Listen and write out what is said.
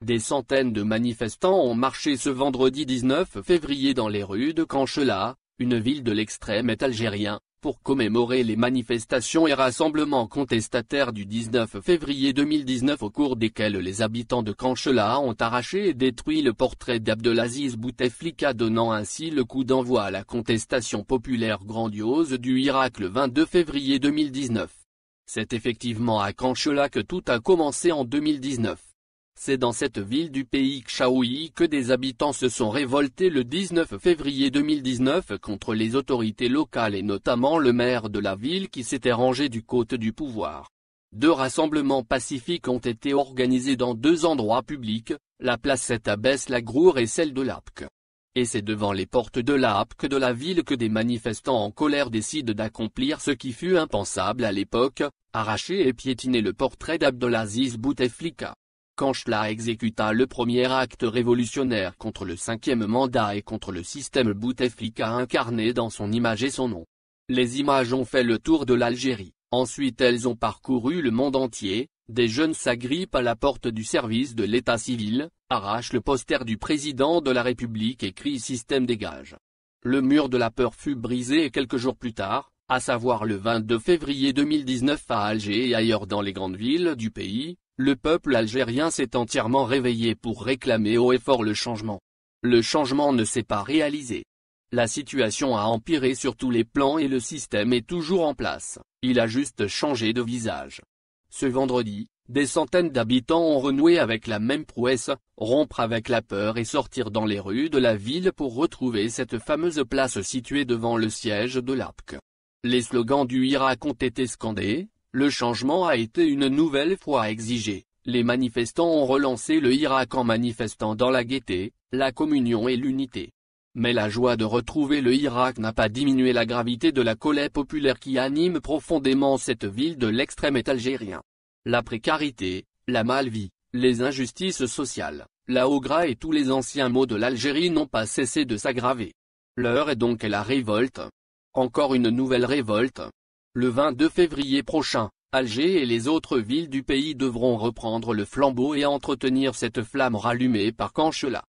Des centaines de manifestants ont marché ce vendredi 19 février dans les rues de Kanchelha, une ville de l'extrême-est algérien, pour commémorer les manifestations et rassemblements contestataires du 19 février 2019 au cours desquels les habitants de Kanchelha ont arraché et détruit le portrait d'Abdelaziz Bouteflika, donnant ainsi le coup d'envoi à la contestation populaire grandiose du Irak le 22 février 2019. C'est effectivement à Kanchelha que tout a commencé en 2019. C'est dans cette ville du pays Kchaoui que des habitants se sont révoltés le 19 février 2019 contre les autorités locales et notamment le maire de la ville qui s'était rangé du côté du pouvoir. 2 rassemblements pacifiques ont été organisés dans 2 endroits publics, la place Seth Abès Lagrour et celle de l'Apk. Et c'est devant les portes de l'Apk de la ville que des manifestants en colère décident d'accomplir ce qui fut impensable à l'époque, arracher et piétiner le portrait d'Abdelaziz Bouteflika. Kanchelha exécuta le premier acte révolutionnaire contre le 5e mandat et contre le système Bouteflika incarné dans son image et son nom. Les images ont fait le tour de l'Algérie, ensuite elles ont parcouru le monde entier, des jeunes s'agrippent à la porte du service de l'état civil, arrachent le poster du président de la République et crient « Système dégage ». Le mur de la peur fut brisé et quelques jours plus tard, à savoir le 22 février 2019 à Alger et ailleurs dans les grandes villes du pays, le peuple algérien s'est entièrement réveillé pour réclamer haut et fort le changement. Le changement ne s'est pas réalisé. La situation a empiré sur tous les plans et le système est toujours en place, il a juste changé de visage. Ce vendredi, des centaines d'habitants ont renoué avec la même prouesse, rompre avec la peur et sortir dans les rues de la ville pour retrouver cette fameuse place située devant le siège de l'Apk. Les slogans du Irak ont été scandés. Le changement a été une nouvelle fois exigé, les manifestants ont relancé le Irak en manifestant dans la gaieté, la communion et l'unité. Mais la joie de retrouver le Irak n'a pas diminué la gravité de la colère populaire qui anime profondément cette ville de l'extrême-est algérien. La précarité, la mal-vie, les injustices sociales, la haugra et tous les anciens maux de l'Algérie n'ont pas cessé de s'aggraver. L'heure est donc à la révolte. Encore une nouvelle révolte. Le 22 février prochain, Alger et les autres villes du pays devront reprendre le flambeau et entretenir cette flamme rallumée par Kanchelha.